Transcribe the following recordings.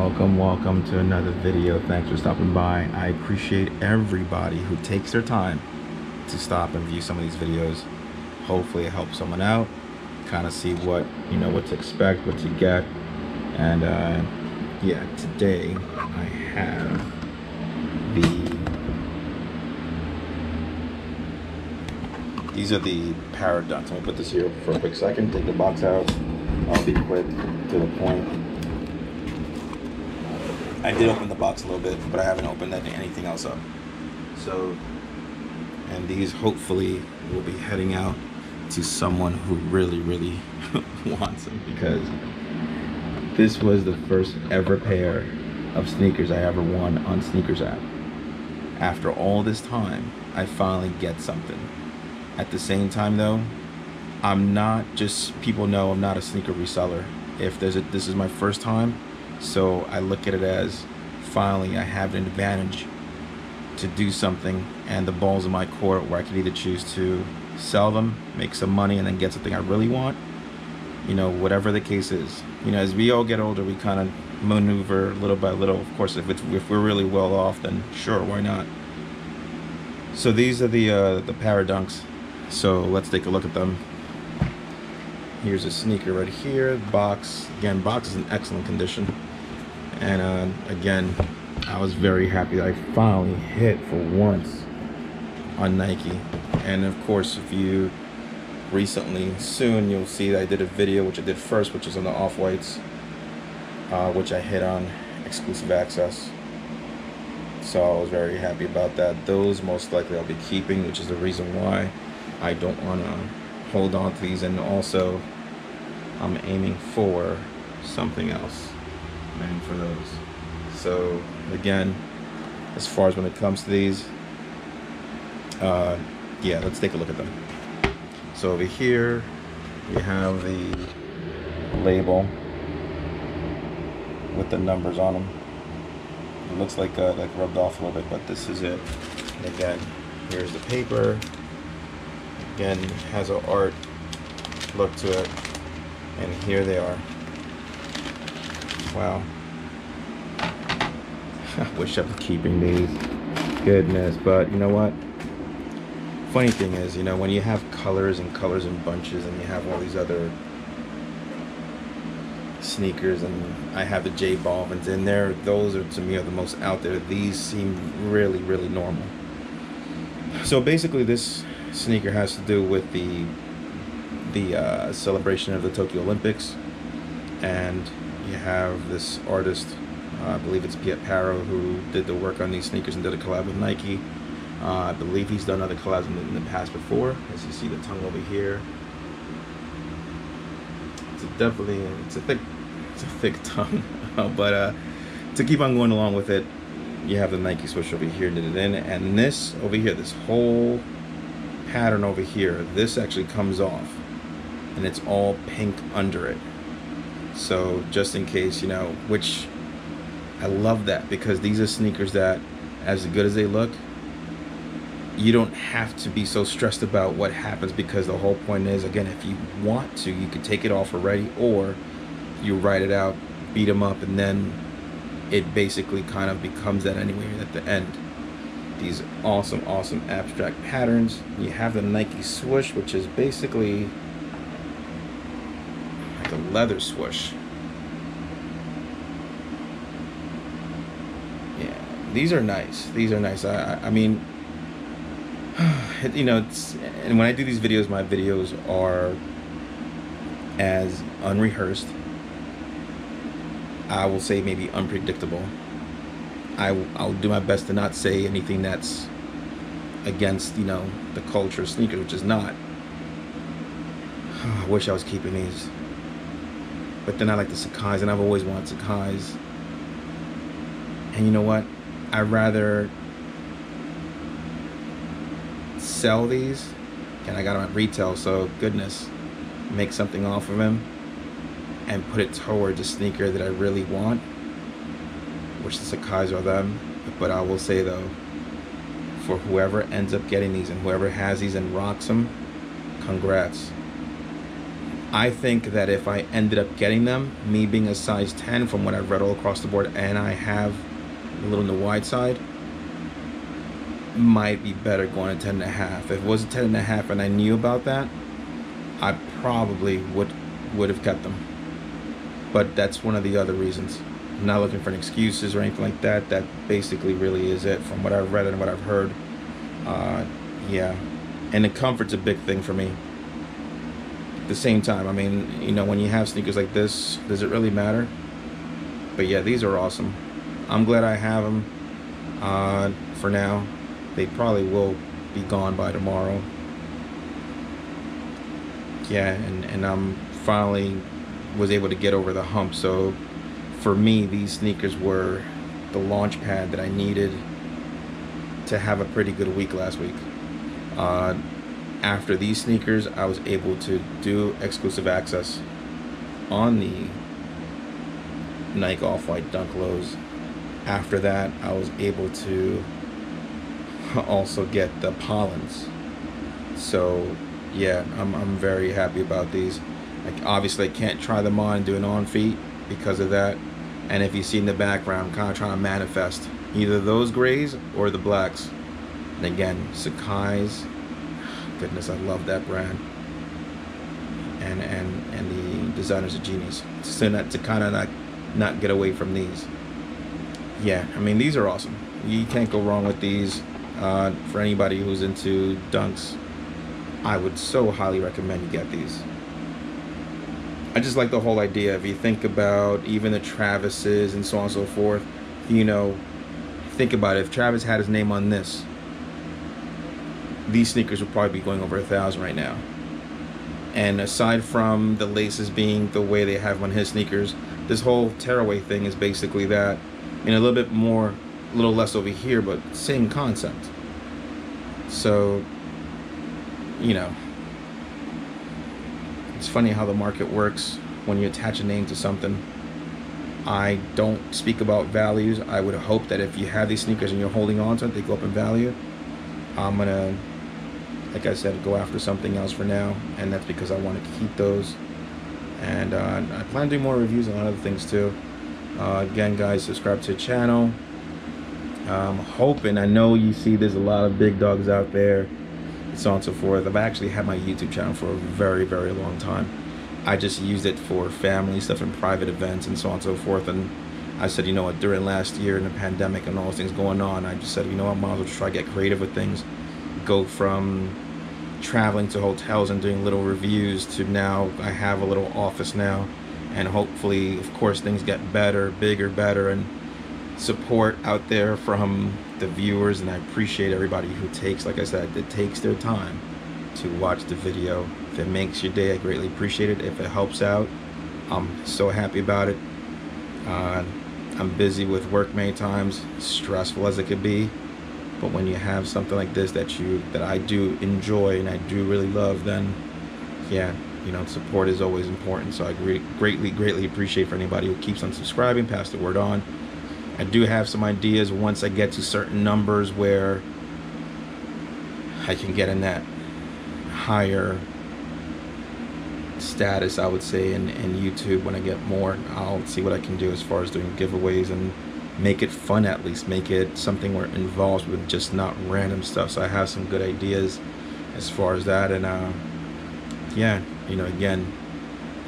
Welcome to another video. Thanks for stopping by. I appreciate everybody who takes their time to stop and view some of these videos. Hopefully it helps someone out, kind of see what to expect, what to get. And yeah, today I have these are the Paradunks. I'm gonna put this here for a quick second, take the box out. I'll be quick, to the point. I did open the box a little bit, but I haven't opened anything else up. So, and these hopefully will be heading out to someone who really wants them, because this was the first ever pair of sneakers I ever won on Sneakers app. After all this time, I finally get something. At the same time though, I'm not just, people know I'm not a sneaker reseller. This is my first time, so I look at it as finally I have an advantage to do something, and the ball's in my court where I can either choose to sell them, make some money, and then get something I really want. Whatever the case is. As we all get older, we kind of maneuver little by little. Of course, if we're really well off, then sure, why not? So these are the Paradunks. So let's take a look at them. Here's a sneaker right here. Box, again, box is in excellent condition. And again, I was very happy that I finally hit for once on Nike. And of course, if you recently, soon you'll see that I did a video, which I did first, which is on the Off-Whites, which I hit on exclusive access. So I was very happy about that. Those most likely I'll be keeping, which is the reason why I don't want to hold on to these. And also I'm aiming for something else. I'm aiming for those. So again, as far as when it comes to these, yeah, let's take a look at them. So over here we have the label with the numbers on them. It looks like rubbed off a little bit, but this is it. And again, here's the paper. Again, it has an art look to it, and here they are. Wow. I wish I was keeping these. Goodness, but you know what? Funny thing is, when you have colors and bunches, and you have all these other sneakers, and I have the J Balvins in there, those are, to me, are the most out there. These seem really normal. So basically this sneaker has to do with the celebration of the Tokyo Olympics, and you have this artist, I believe it's Piet Paro, who did the work on these sneakers and did a collab with Nike. I believe he's done other collabs in the past before. As you see the tongue over here, it's a thick tongue. But to keep on going along with it, you have the Nike swoosh over here knitted in, and this over here, this whole pattern over here, this actually comes off, and it's all pink under it. So just in case, which I love that, because these are sneakers that, as good as they look, you don't have to be so stressed about what happens, because the whole point is, again, if you want to, you could take it off already, or you write it out, beat them up, and then it basically kind of becomes that anyway at the end. These awesome abstract patterns. You have the Nike swoosh, which is basically like a leather swoosh. Yeah, these are nice. I mean, it's, and when I do these videos, my videos are as unrehearsed, I will say maybe unpredictable. I'll do my best to not say anything that's against, the culture of sneakers, which is not. I wish I was keeping these. But then I like the Sakai's, and I've always wanted Sakai's. And you know what? I'd rather sell these, and I got them at retail, so goodness, make something off of them and put it towards a sneaker that I really want, which the Sakai's are them. But I will say though, for whoever ends up getting these and whoever has these and rocks them, congrats. I think that if I ended up getting them, me being a size 10 from what I've read all across the board, and I have a little on the wide side, might be better going to 10 and a half. If it was a 10 and a half and I knew about that, I probably would have kept them. But that's one of the other reasons. I'm not looking for any excuses or anything like that. That basically really is it from what I've read and what I've heard. Yeah, and the comfort's a big thing for me. At the same time, I mean, you know, when you have sneakers like this, does it really matter? But yeah, these are awesome. I'm glad I have them for now. They probably will be gone by tomorrow. Yeah, and I'm finally was able to get over the hump. So for me, these sneakers were the launch pad that I needed to have a pretty good week last week. After these sneakers, I was able to do exclusive access on the Nike Off-White Dunk Lows. After that, I was able to also get the Pollens. So yeah, I'm very happy about these. Like, obviously I can't try them on and do an on feet because of that. And if you see in the background, I'm kind of trying to manifest either those grays or the blacks. And again, Sacai's, goodness, I love that brand. And the designers are genius. So to kind of not get away from these. Yeah, I mean, these are awesome. You can't go wrong with these. For anybody who's into dunks, I would so highly recommend you get these. I just like the whole idea. If you think about even the Travises and so on and so forth, you know, think about it. If Travis had his name on this, these sneakers would probably be going over 1,000 right now. And aside from the laces being the way they have on his sneakers, this whole tearaway thing is basically that. I mean, a little bit more, a little less over here, but same concept. So, you know, it's funny how the market works when you attach a name to something. I don't speak about values. I would hope that if you have these sneakers and you're holding on to it, they go up in value. I'm gonna, like I said, go after something else for now, and that's because I want to keep those. And I plan to do more reviews on other things too. Again, guys, subscribe to the channel. I'm hoping, I know you see there's a lot of big dogs out there, and so on and so forth. I've actually had my YouTube channel for a very, very long time. I just used it for family stuff and private events and so on and so forth. And I said, you know what, during last year and the pandemic and all those things going on, I just said, you know what, I might as well try to get creative with things. Go from traveling to hotels and doing little reviews to now I have a little office now. And hopefully, of course, things get better, bigger, better, and support out there from the viewers. And I appreciate everybody who takes, like I said, it takes their time to watch the video. If it makes your day, I greatly appreciate it. If it helps out, I'm so happy about it. I'm busy with work many times, stressful as it could be, but when you have something like this that I do enjoy and I do really love, then yeah, you know, support is always important. So I greatly appreciate for anybody who keeps on subscribing, pass the word on. I do have some ideas once I get to certain numbers where I can get in that higher status, I would say, in YouTube. When I get more, I'll see what I can do as far as doing giveaways and make it fun, at least make it something where it involves with just not random stuff. So I have some good ideas as far as that. And yeah, you know, again,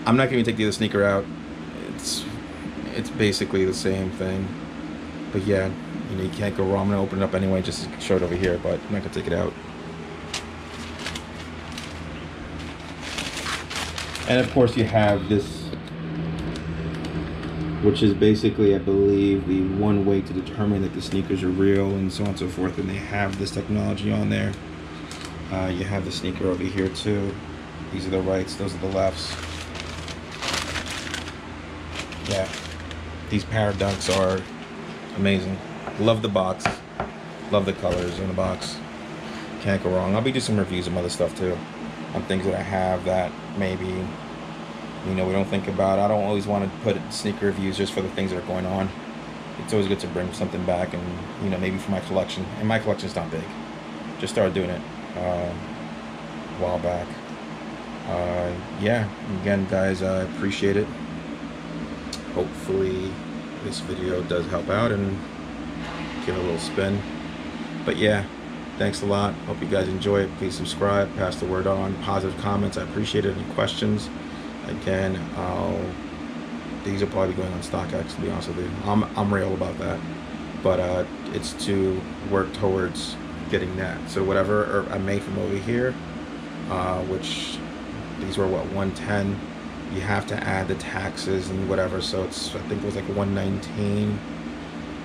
I'm not going to take the other sneaker out. It's basically the same thing. But yeah, you know, you can't go wrong. I'm going to open it up anyway just to show it over here, but I'm not going to take it out. And of course you have this, which is basically, I believe, the one way to determine that the sneakers are real and so on and so forth. And they have this technology on there. You have the sneaker over here too. These are the rights, those are the lefts. Yeah, these Paradunks are amazing. Love the box, love the colors in the box. Can't go wrong. I'll be doing some reviews of other stuff too, on things that I have that maybe, you know, we don't think about. I don't always want to put sneaker reviews just for the things that are going on. It's always good to bring something back, and you know, maybe for my collection. And my collection's not big. Just started doing it a while back. Yeah, again guys, I appreciate it. Hopefully this video does help out and give it a little spin. But yeah, thanks a lot. Hope you guys enjoy it. Please subscribe, pass the word on, positive comments, I appreciate it. Any questions, again, these will probably be going on StockX, to be honest with you. I'm real about that, but it's to work towards getting that. So whatever I made from over here, which these were what, 110. You have to add the taxes and whatever, so it's, I think it was like 119.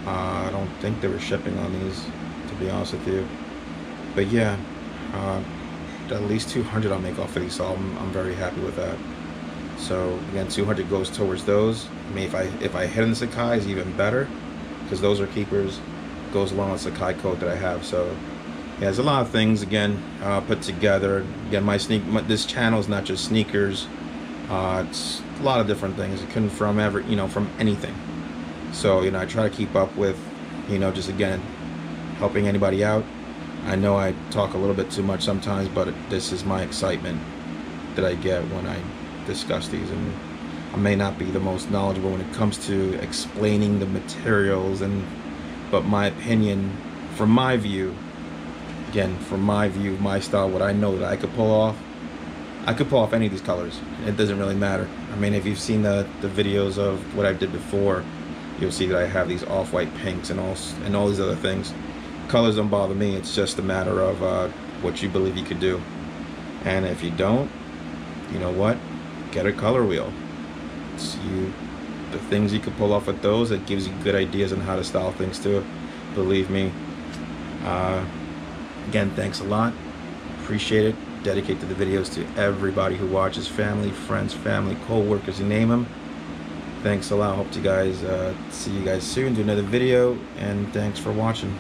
I don't think they were shipping on these, to be honest with you. But yeah, at least 200 I'll make off of these, so I'm very happy with that. So again, 200 goes towards those. I mean, if I hit in the Sakai, is even better, because those are keepers. Goes along with Sakai coat that I have. So yeah, there's a lot of things again put together. Again, this channel is not just sneakers. It's a lot of different things. It can from from anything. So I try to keep up with just again helping anybody out. I know I talk a little bit too much sometimes, but this is my excitement that I get when I discuss these, and I may not be the most knowledgeable when it comes to explaining the materials, but my opinion, from my view, again, from my view, my style, what I know that I could pull off, I could pull off any of these colors. It doesn't really matter. I mean, if you've seen the videos of what I did before, you'll see that I have these off-white pinks and all these other things. Colors don't bother me. It's just a matter of what you believe you could do. And if you don't, you know what? Get a color wheel. The things you could pull off with those, it gives you good ideas on how to style things too. Believe me. Again, thanks a lot. Appreciate it. Dedicate the videos to everybody who watches, family, friends, family, co-workers, you name them. Thanks a lot. Hope to see you guys soon, do another video, and thanks for watching.